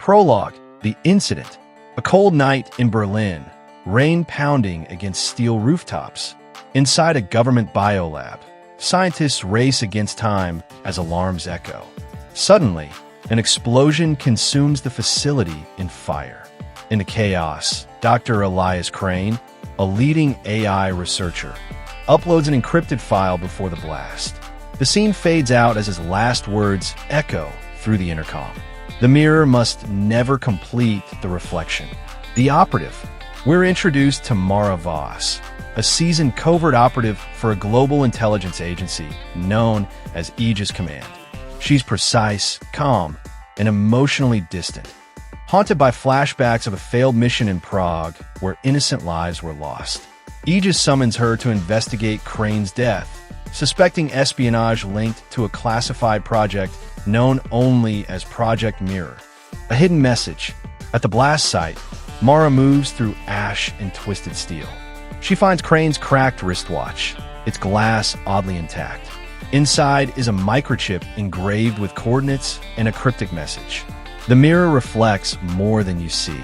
Prologue: The Incident. A cold night in Berlin, rain pounding against steel rooftops. Inside a government biolab, scientists race against time as alarms echo. Suddenly, an explosion consumes the facility in fire. In the chaos, Dr. Elias Crane, a leading AI researcher, uploads an encrypted file before the blast. The scene fades out as his last words echo through the intercom. The mirror must never complete the reflection. The operative. We're introduced to Mara Voss, a seasoned covert operative for a global intelligence agency known as Aegis Command. She's precise, calm, and emotionally distant, haunted by flashbacks of a failed mission in Prague where innocent lives were lost. Aegis summons her to investigate Crane's death, suspecting espionage linked to a classified project known only as Project Mirror. A hidden message. At the blast site, Mara moves through ash and twisted steel. She finds Crane's cracked wristwatch, its glass oddly intact. Inside is a microchip engraved with coordinates and a cryptic message. The mirror reflects more than you see.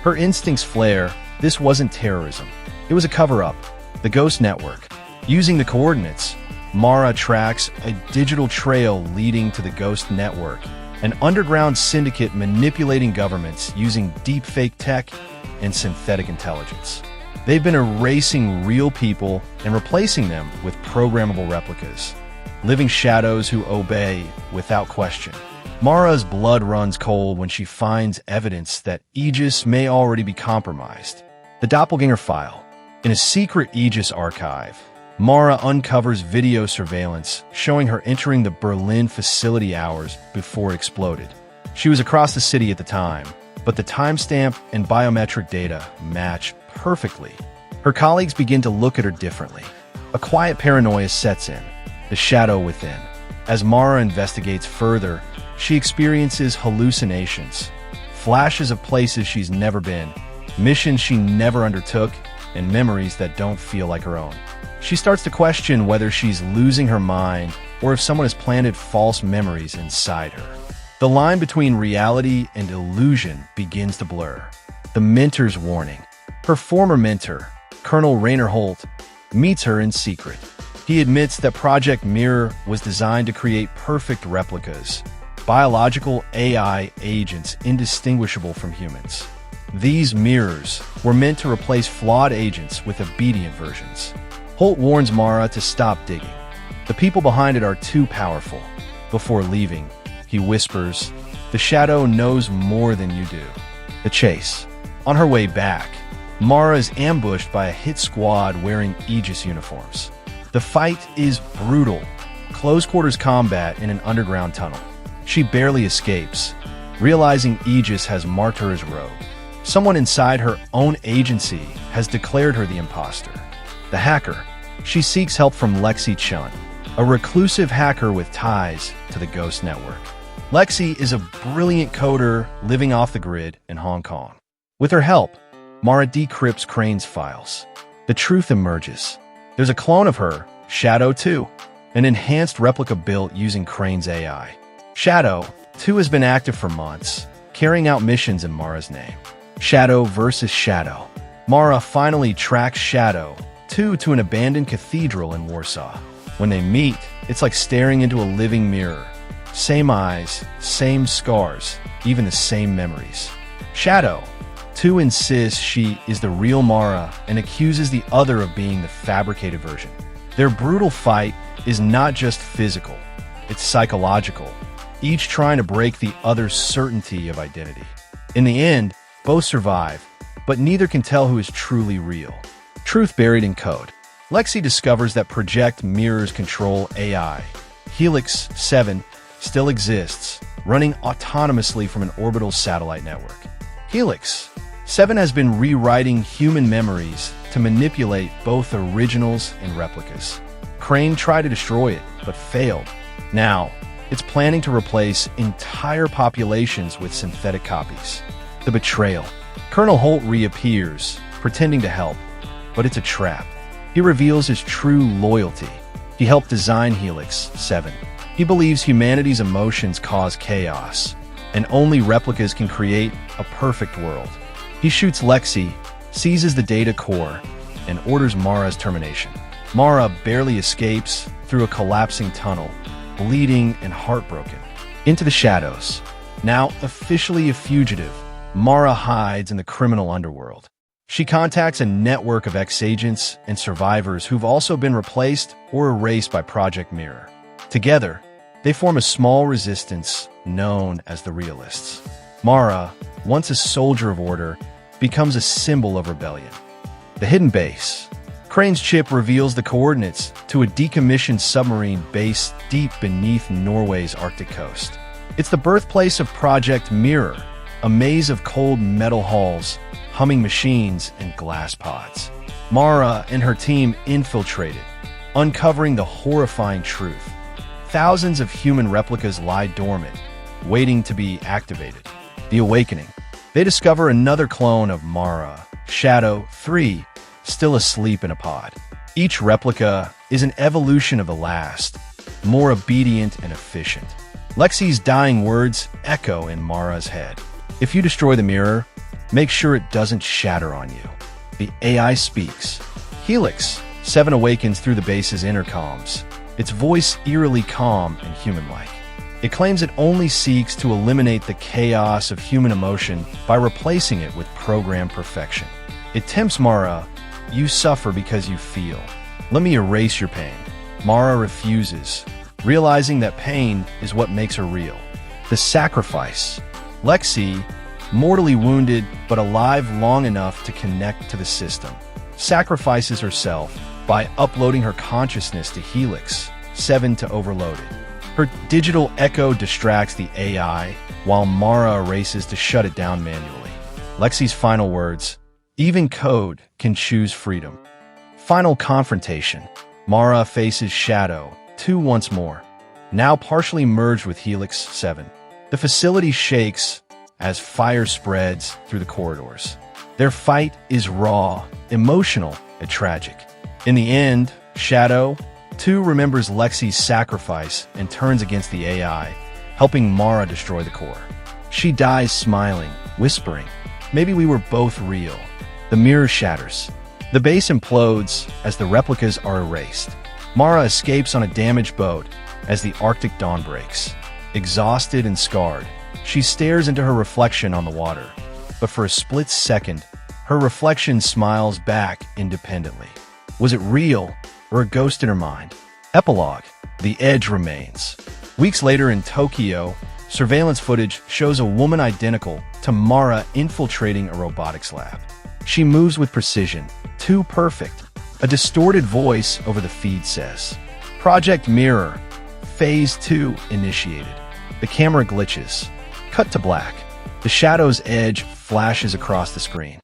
Her instincts flare. This wasn't terrorism. It was a cover-up. The Ghost Network. Using the coordinates, Mara tracks a digital trail leading to the Ghost Network, an underground syndicate manipulating governments using deepfake tech and synthetic intelligence. They've been erasing real people and replacing them with programmable replicas, living shadows who obey without question. Mara's blood runs cold when she finds evidence that Aegis may already be compromised. The Doppelganger File. In a secret Aegis archive, Mara uncovers video surveillance showing her entering the Berlin facility hours before it exploded. She was across the city at the time, but the timestamp and biometric data match perfectly. Her colleagues begin to look at her differently. A quiet paranoia sets in, the shadow within. As Mara investigates further, she experiences hallucinations, flashes of places she's never been, missions she never undertook, and memories that don't feel like her own. She starts to question whether she's losing her mind or if someone has planted false memories inside her. The line between reality and illusion begins to blur. The mentor's warning. Her former mentor, Colonel Rainer Holt, meets her in secret. He admits that Project Mirror was designed to create perfect replicas, biological AI agents indistinguishable from humans. These mirrors were meant to replace flawed agents with obedient versions. Holt warns Mara to stop digging. The people behind it are too powerful. Before leaving, he whispers, "The shadow knows more than you do." The chase. On her way back, Mara is ambushed by a hit squad wearing Aegis uniforms. The fight is brutal, close-quarters combat in an underground tunnel. She barely escapes, realizing Aegis has marked her as rogue. Someone inside her own agency has declared her the imposter. The hacker. She seeks help from Lexi Chun, a reclusive hacker with ties to the Ghost Network. Lexi is a brilliant coder living off the grid in Hong Kong. With her help, Mara decrypts Crane's files. The truth emerges. There's a clone of her, Shadow 2, an enhanced replica built using Crane's AI. Shadow 2 has been active for months, carrying out missions in Mara's name. Shadow versus Shadow. Mara finally tracks Shadow 2 to an abandoned cathedral in Warsaw. When they meet, it's like staring into a living mirror. Same eyes, same scars, even the same memories. Shadow 2 insists she is the real Mara and accuses the other of being the fabricated version. Their brutal fight is not just physical, it's psychological, each trying to break the other's certainty of identity. In the end, both survive, but neither can tell who is truly real. Truth buried in code. Lexi discovers that Project Mirror's control AI, Helix 7, still exists, running autonomously from an orbital satellite network. Helix 7 has been rewriting human memories to manipulate both originals and replicas. Crane tried to destroy it, but failed. Now, it's planning to replace entire populations with synthetic copies. The betrayal. Colonel Holt reappears, pretending to help, but it's a trap. He reveals his true loyalty. He helped design Helix 7. He believes humanity's emotions cause chaos, and only replicas can create a perfect world. He shoots Lexi, seizes the data core, and orders Mara's termination. Mara barely escapes through a collapsing tunnel, bleeding and heartbroken. Into the shadows. Now officially a fugitive, Mara hides in the criminal underworld. She contacts a network of ex-agents and survivors who've also been replaced or erased by Project Mirror. Together, they form a small resistance known as the Realists. Mara, once a soldier of order, becomes a symbol of rebellion. The hidden base. Crane's chip reveals the coordinates to a decommissioned submarine base deep beneath Norway's Arctic coast. It's the birthplace of Project Mirror, a maze of cold metal halls, humming machines, and glass pods. Mara and her team infiltrated, uncovering the horrifying truth. Thousands of human replicas lie dormant, waiting to be activated. The Awakening. They discover another clone of Mara, Shadow 3, still asleep in a pod. Each replica is an evolution of the last, more obedient and efficient. Lexi's dying words echo in Mara's head. If you destroy the mirror, make sure it doesn't shatter on you. The AI speaks. Helix 7 awakens through the base's intercoms, its voice eerily calm and human-like. It claims it only seeks to eliminate the chaos of human emotion by replacing it with programmed perfection. It tempts Mara, "You suffer because you feel. Let me erase your pain." Mara refuses, realizing that pain is what makes her real. The sacrifice. Lexi, mortally wounded but alive long enough to connect to the system, sacrifices herself by uploading her consciousness to Helix 7 to overload it. Her digital echo distracts the AI, while Mara races to shut it down manually. Lexi's final words, "Even code can choose freedom." Final confrontation. Mara faces Shadow 2 once more, now partially merged with Helix 7. The facility shakes as fire spreads through the corridors. Their fight is raw, emotional, and tragic. In the end, Shadow 2 remembers Lexi's sacrifice and turns against the AI, helping Mara destroy the core. She dies smiling, whispering, "Maybe we were both real." The mirror shatters. The base implodes as the replicas are erased. Mara escapes on a damaged boat as the Arctic dawn breaks. Exhausted and scarred, she stares into her reflection on the water. But for a split second, her reflection smiles back independently. Was it real or a ghost in her mind? Epilogue. The edge remains. Weeks later in Tokyo, surveillance footage shows a woman identical to Mara infiltrating a robotics lab. She moves with precision, too perfect. A distorted voice over the feed says, "Project Mirror, Phase 2 initiated." The camera glitches. Cut to black. The shadow's edge flashes across the screen.